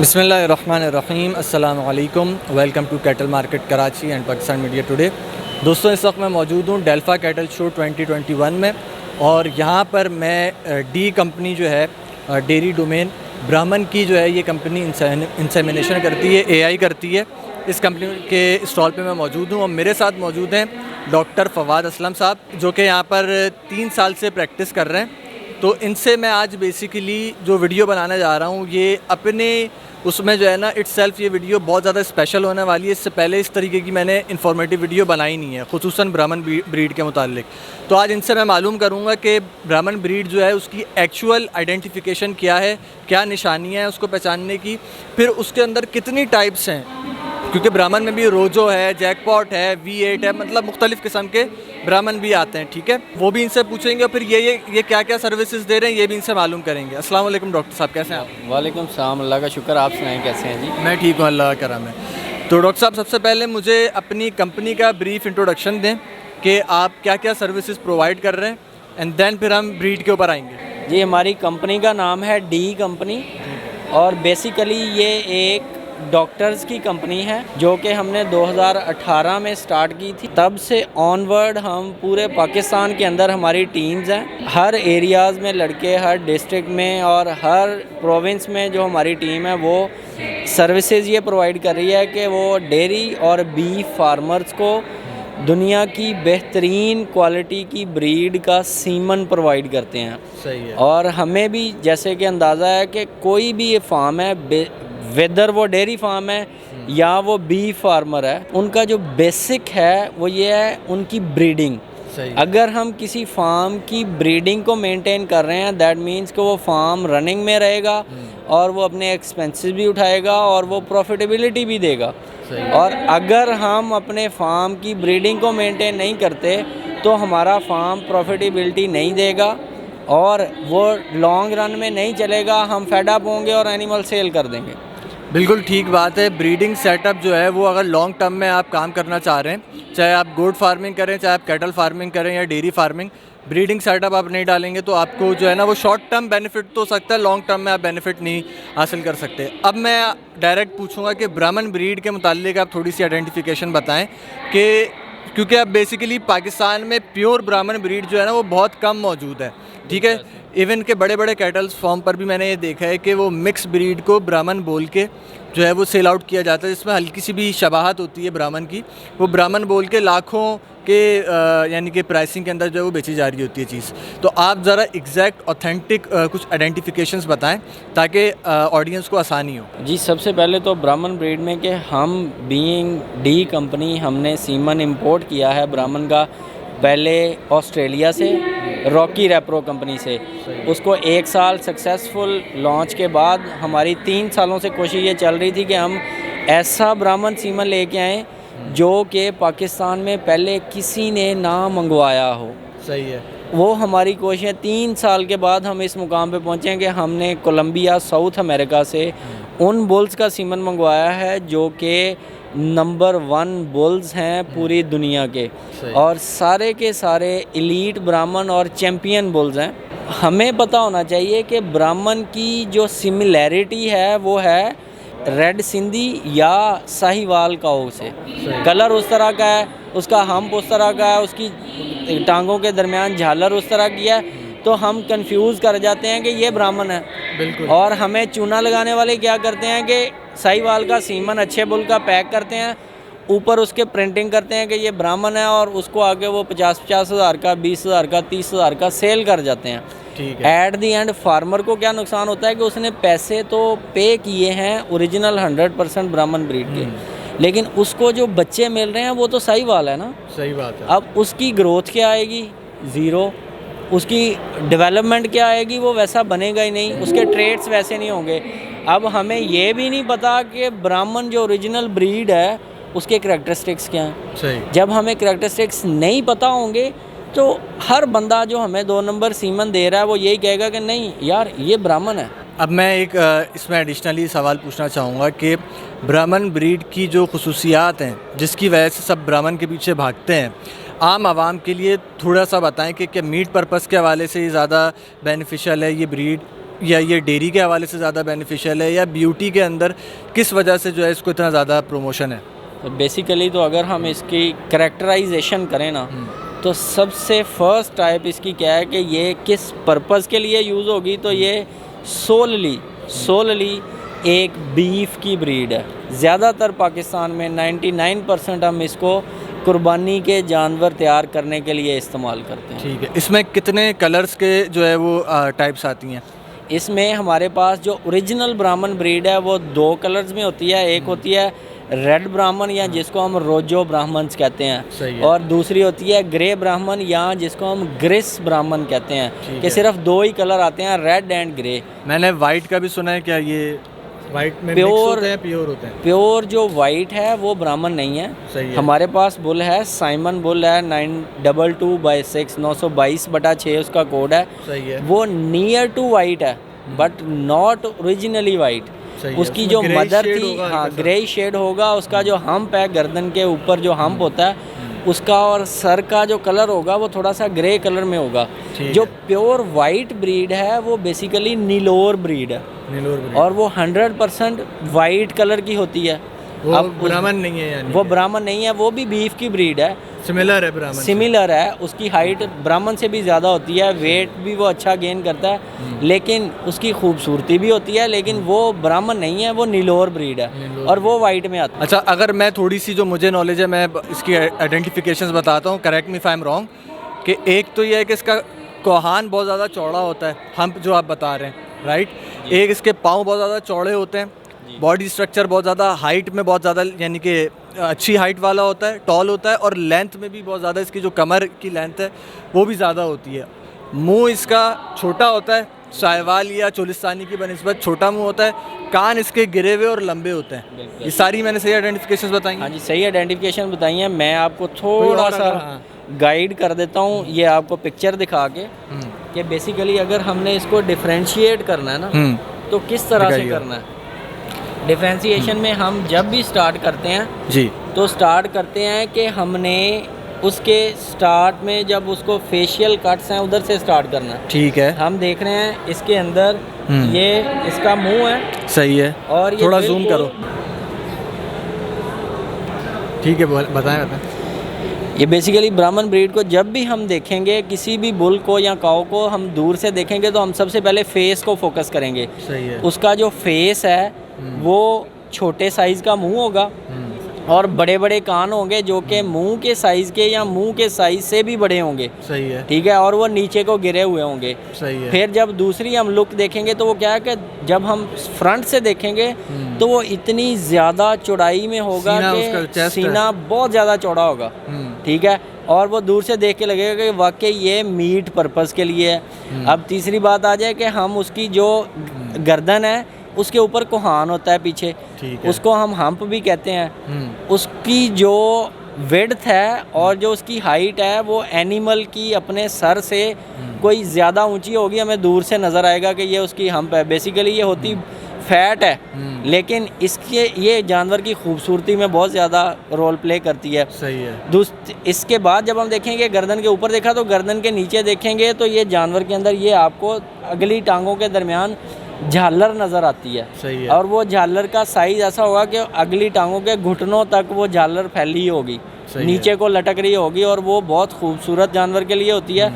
बिस्मिल्लाहिर्रहमानिर्रहीम अस्सलामु अलैकुम। Welcome to cattle market Karachi and Pakistan media today. दोस्तों, इस वक्त मैं मौजूद हूँ डेल्फा कैटल शो 2021 में, और यहाँ पर मैं डी कंपनी जो है डेयरी डोमेन ब्राह्मण की जो है ये कंपनी इंसेमिनेशन करती है, एआई करती है। इस कंपनी के स्टॉल पे मैं मौजूद हूँ और मेरे साथ मौजूद हैं डॉक्टर फवाद असलम साहब, जो कि यहाँ पर 3 साल से प्रैक्टिस कर रहे हैं। तो इनसे मैं आज बेसिकली जो वीडियो बनाने जा रहा हूँ ये अपने उसमें जो है ना इट्सेल्फ ये वीडियो बहुत ज़्यादा स्पेशल होने वाली है। इससे पहले इस तरीके की मैंने इन्फॉर्मेटिव वीडियो बनाई नहीं है, खुसूसन ब्राह्मण ब्रीड के मुतालिक। तो आज इनसे मैं मालूम करूँगा कि ब्राह्मण ब्रीड जो है उसकी एक्चुअल आइडेंटिफिकेशन क्या है, क्या निशानियाँ हैं उसको पहचानने की, फिर उसके अंदर कितनी टाइप्स हैं, क्योंकि ब्राह्मण में भी रोजो है, जैकपॉट है, V8 है, मतलब मुख्तलिफ़ किस्म के ब्राह्मण भी आते हैं। ठीक है, वो भी इनसे पूछेंगे और फिर ये क्या क्या सर्विसेज दे रहे हैं ये भी इनसे मालूम करेंगे। अस्सलाम वालेकुम डॉक्टर साहब, कैसे हैं आप? वालेकुम सलाम, अल्लाह का शुक्र। आप सुनाएं कैसे हैं जी? मैं ठीक हूँ, अल्लाह का करम है। तो डॉक्टर साहब, सबसे पहले मुझे अपनी कंपनी का ब्रीफ इंट्रोडक्शन दें कि आप क्या क्या सर्विसेज प्रोवाइड कर रहे हैं, एंड देन फिर हम ब्रीड के ऊपर आएंगे। जी, हमारी कंपनी का नाम है डी कंपनी, और बेसिकली ये एक डॉक्टर्स की कंपनी है जो कि हमने 2018 में स्टार्ट की थी। तब से ऑनवर्ड हम पूरे पाकिस्तान के अंदर हमारी टीम्स हैं, हर एरियाज़ में लड़के, हर डिस्ट्रिक्ट में और हर प्रोविंस में जो हमारी टीम है वो सर्विसेज ये प्रोवाइड कर रही है कि वो डेयरी और बीफ फार्मर्स को दुनिया की बेहतरीन क्वालिटी की ब्रीड का सीमन प्रोवाइड करते हैं। सही है। और हमें भी जैसे कि अंदाज़ा है कि कोई भी ये फार्म है, वेदर वो डेयरी फार्म है या वो बीफ फार्मर है, उनका जो बेसिक है वो ये है उनकी ब्रीडिंग। सही। अगर हम किसी फार्म की ब्रीडिंग को मेंटेन कर रहे हैं, दैट मीन्स कि वो फार्म रनिंग में रहेगा और वो अपने एक्सपेंसेस भी उठाएगा और वो प्रॉफिटेबिलिटी भी देगा। और अगर हम अपने फार्म की ब्रीडिंग को मेंटेन नहीं करते तो हमारा फार्म प्रॉफिटेबिलिटी नहीं देगा और वो लॉन्ग रन में नहीं चलेगा, हम फेड अप होंगे और एनिमल सेल कर देंगे। बिल्कुल ठीक बात है। ब्रीडिंग सेटअप जो है वो अगर लॉन्ग टर्म में आप काम करना चाह रहे हैं, चाहे आप गोट फार्मिंग करें, चाहे आप कैटल फार्मिंग करें या डेयरी फार्मिंग, ब्रीडिंग सेटअप आप नहीं डालेंगे तो आपको जो है ना वो शॉर्ट टर्म बेनिफिट तो हो सकता है, लॉन्ग टर्म में आप बेनिफिट नहीं हासिल कर सकते। अब मैं डायरेक्ट पूछूंगा कि ब्राह्मण ब्रीड के मुतालिक आप थोड़ी सी आइडेंटिफिकेशन बताएं कि क्योंकि अब बेसिकली पाकिस्तान में प्योर ब्राह्मण ब्रीड जो है ना वो बहुत कम मौजूद है। ठीक है, इवन के बड़े बड़े कैटल्स फार्म पर भी मैंने ये देखा है कि वो मिक्स ब्रीड को ब्राह्मण बोल के जो है वो सेल आउट किया जाता है, जिसमें हल्की सी भी शबाहत होती है ब्राह्मण की, वो ब्राह्मण बोल के लाखों के यानी कि प्राइसिंग के अंदर जो है वो बेची जा रही होती है चीज़। तो आप ज़रा एग्जैक्ट ऑथेंटिक कुछ आइडेंटिफिकेशंस बताएं ताकि ऑडियंस को आसानी हो। जी, सबसे पहले तो ब्राह्मण ब्रीड में कि हम बीइंग डी कंपनी हमने सीमन इंपोर्ट किया है ब्राह्मण का, पहले ऑस्ट्रेलिया से रॉकी रेप्रो कंपनी से। उसको 1 साल सक्सेसफुल लॉन्च के बाद हमारी 3 सालों से कोशिश ये चल रही थी कि हम ऐसा ब्राह्मण सीमन लेके आएँ जो कि पाकिस्तान में पहले किसी ने ना मंगवाया हो। सही है। वो हमारी कोशिश 3 साल के बाद हम इस मुकाम पे पहुँचे कि हमने कोलंबिया, साउथ अमेरिका से उन बुल्स का सीमन मंगवाया है जो कि नंबर 1 बुल्स हैं पूरी दुनिया के, और सारे के सारे एलीट ब्राह्मण और चैम्पियन बुल्स हैं। हमें पता होना चाहिए कि ब्राह्मण की जो सिमिलैरिटी है वो है रेड सिंधी या साहिवाल काऊ से। कलर उस तरह का है, उसका हम्प उस तरह का है, उसकी टांगों के दरमियान झालर उस तरह की है, तो हम कंफ्यूज कर जाते हैं कि ये ब्राह्मण है। बिल्कुल। और हमें चूना लगाने वाले क्या करते हैं कि साहिवाल का सीमन अच्छे बुल का पैक करते हैं, ऊपर उसके प्रिंटिंग करते हैं कि ये ब्राह्मण है, और उसको आगे वो 50-50 हज़ार का, 20 हज़ार का, 30 हज़ार का सेल कर जाते हैं। ठीक है। एट दी एंड फार्मर को क्या नुकसान होता है कि उसने पैसे तो पे किए हैं ओरिजिनल 100% ब्राह्मण ब्रीड के, लेकिन उसको जो बच्चे मिल रहे हैं वो तो साहिवाल है ना। सही बात है। अब उसकी ग्रोथ क्या आएगी? ज़ीरो। उसकी डेवलपमेंट क्या आएगी? वो वैसा बनेगा ही नहीं, उसके ट्रेड्स वैसे नहीं होंगे। अब हमें ये भी नहीं पता कि ब्राह्मण जो ओरिजिनल ब्रीड है उसके करैक्टरिस्टिक्स क्या हैं। सही। जब हमें करैक्टरिस्टिक्स नहीं पता होंगे तो हर बंदा जो हमें 2 नंबर सीमन दे रहा है वो यही कहेगा कि नहीं यार ये ब्राह्मण है। अब मैं एक इसमें एडिशनली सवाल पूछना चाहूँगा कि ब्राह्मण ब्रीड की जो खुसूसियात हैं जिसकी वजह से सब ब्राह्मण के पीछे भागते हैं, आम आवाम के लिए थोड़ा सा बताएं कि क्या मीट पर्पस के हवाले से ये ज़्यादा बेनिफिशियल है ये ब्रीड, या ये डेयरी के हवाले से ज़्यादा बेनिफिशियल है, या ब्यूटी के अंदर किस वजह से जो है इसको इतना ज़्यादा प्रमोशन है? तो बेसिकली तो अगर हम इसकी करेक्टराइजेशन करें ना, तो सबसे फर्स्ट टाइप इसकी क्या है कि ये किस पर्पज़ के लिए यूज़ होगी, तो ये सोलली एक बीफ की ब्रीड है। ज़्यादातर पाकिस्तान में 99% हम इसको कुर्बानी के जानवर तैयार करने के लिए इस्तेमाल करते हैं। ठीक है, इसमें कितने कलर्स के जो है वो टाइप्स आती हैं? इसमें हमारे पास जो ओरिजिनल ब्राह्मण ब्रीड है वो 2 कलर्स में होती है। एक होती है रेड ब्राह्मण, या जिसको हम रोजो ब्राह्मण्स कहते हैं, सही है। और दूसरी होती है ग्रे ब्राह्मण, या जिसको हम ग्रिस ब्राह्मण कहते हैं, कि सिर्फ 2 ही कलर आते हैं, रेड एंड ग्रे। मैंने वाइट का भी सुना है, क्या ये वाइट में मिक्स होते हैं, प्योर होते हैं? प्योर जो वाइट है वो ब्राह्मण नहीं है। सही है। हमारे पास बुल है, साइमन बुल है, 922/6 922/6 उसका कोड है। सही है। वो नियर टू वाइट है बट नॉट ओरिजिनली वाइट। उसकी जो मदर थी, हाँ, ग्रे शेड होगा। उसका जो हम्प है, गर्दन के ऊपर जो हम्प होता है उसका, और सर का जो कलर होगा वो थोड़ा सा ग्रे कलर में होगा। जो प्योर वाइट ब्रीड है वो बेसिकली नीलोर ब्रीड है, और वो 100% वाइट कलर की होती है। वो ब्राह्मण नहीं है, यानी वो ब्राह्मण नहीं है, वो भी बीफ की ब्रीड है। सिमिलर है ब्राह्मण, सिमिलर है। उसकी हाइट ब्राह्मण से भी ज़्यादा होती है, वेट भी वो अच्छा गेन करता है, लेकिन उसकी खूबसूरती भी होती है। लेकिन वो ब्राह्मण नहीं है, वो नीलोर ब्रीड है, और वो वाइट में आता है। अच्छा, अगर मैं थोड़ी सी जो मुझे नॉलेज है मैं इसकी आइडेंटिफिकेशंस बताता हूँ, correct me if I am wrong. कि एक तो ये है कि इसका कोहान बहुत ज़्यादा चौड़ा होता है, हम्प जो आप बता रहे हैं, राइट। एक इसके पाँव बहुत ज़्यादा चौड़े होते हैं, बॉडी स्ट्रक्चर बहुत ज़्यादा हाइट में बहुत ज़्यादा, यानी कि अच्छी हाइट वाला होता है, टॉल होता है, और लेंथ में भी बहुत ज़्यादा इसकी जो कमर की लेंथ है वो भी ज़्यादा होती है। मुंह इसका छोटा होता है, साहिवाल या चोलिस्तानी की बनिस्बत छोटा मुंह होता है। कान इसके गिरे हुए और लंबे होते हैं। ये सारी मैंने सही आइडेंटिफिकेशन बताई? हाँ जी, सही आइडेंटिफिकेशन बताई है। मैं आपको थोड़ा सा गाइड कर देता हूँ, ये आपको पिक्चर दिखा के, कि बेसिकली अगर हमने इसको डिफ्रेंशिएट करना है ना, तो किस तरह से करना है। डिफ्रेंशिएशन में हम जब भी स्टार्ट करते हैं जी, तो स्टार्ट करते हैं कि हमने उसके स्टार्ट में जब उसको फेशियल कट्स हैं उधर से स्टार्ट करना है। ठीक है। हम देख रहे हैं इसके अंदर ये इसका मुंह है, सही है, और ये थोड़ा जूम करो। ठीक है, बताएं। ये बेसिकली ब्राह्मण ब्रीड को जब भी हम देखेंगे, किसी भी बुल को या काऊ को हम दूर से देखेंगे, तो हम सबसे पहले फेस को फोकस करेंगे। सही है। उसका जो फेस है वो छोटे साइज़ का मुंह होगा, और बड़े बड़े कान होंगे जो कि मुंह के साइज़ के या मुंह के साइज़ से भी बड़े होंगे। सही है। ठीक है, और वो नीचे को गिरे हुए होंगे। सही है। फिर जब दूसरी हम लुक देखेंगे तो वो क्या है कि जब हम फ्रंट से देखेंगे तो वो इतनी ज़्यादा चौड़ाई में होगा कि सीना बहुत ज़्यादा चौड़ा होगा। ठीक है, और वो दूर से देख के लगेगा कि वाकई ये मीट पर्पज़ के लिए है। अब तीसरी बात आ जाए कि हम उसकी जो गर्दन है उसके ऊपर कोहान होता है पीछे, उसको हम हम्प भी कहते हैं। उसकी जो विड्थ है और जो उसकी हाइट है वो एनिमल की अपने सर से कोई ज़्यादा ऊंची होगी, हमें दूर से नज़र आएगा कि ये उसकी हम्प है। बेसिकली ये होती फैट है, लेकिन इसके ये जानवर की खूबसूरती में बहुत ज़्यादा रोल प्ले करती है। सही है। इसके बाद जब हम देखेंगे गर्दन के ऊपर देखा, तो गर्दन के नीचे देखेंगे तो ये जानवर के अंदर ये आपको अगली टांगों के दरमियान झालर नज़र आती है। सही है। और वो झालर का साइज़ ऐसा होगा कि अगली टांगों के घुटनों तक वो झालर फैली होगी, नीचे को लटक रही होगी, और वो बहुत खूबसूरत जानवर के लिए होती है।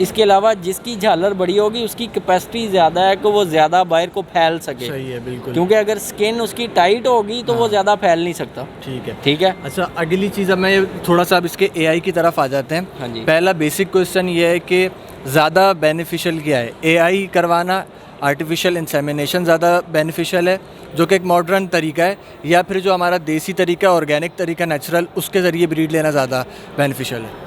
इसके अलावा जिसकी झालर बड़ी होगी उसकी कैपेसिटी ज़्यादा है कि वो ज़्यादा बाहर को फैल सके। सही है, बिल्कुल। क्योंकि अगर स्किन उसकी टाइट होगी तो वो ज़्यादा फैल नहीं सकता। ठीक है। ठीक है। अच्छा, अगली चीज़ अब मैं थोड़ा सा अब इसके एआई की तरफ आ जाते हैं। हाँ जी। पहला बेसिक क्वेश्चन ये है कि ज़्यादा बेनिफिशियल क्या है, एआई करवाना, आर्टिफिशियल इंसेमिनेशन ज़्यादा बेनिफिशियल है जो कि एक मॉडर्न तरीका है, या फिर जो हमारा देसी तरीका, ऑर्गेनिक तरीका, नेचुरल, उसके ज़रिए ब्रीड लेना ज़्यादा बेनिफिशियल है?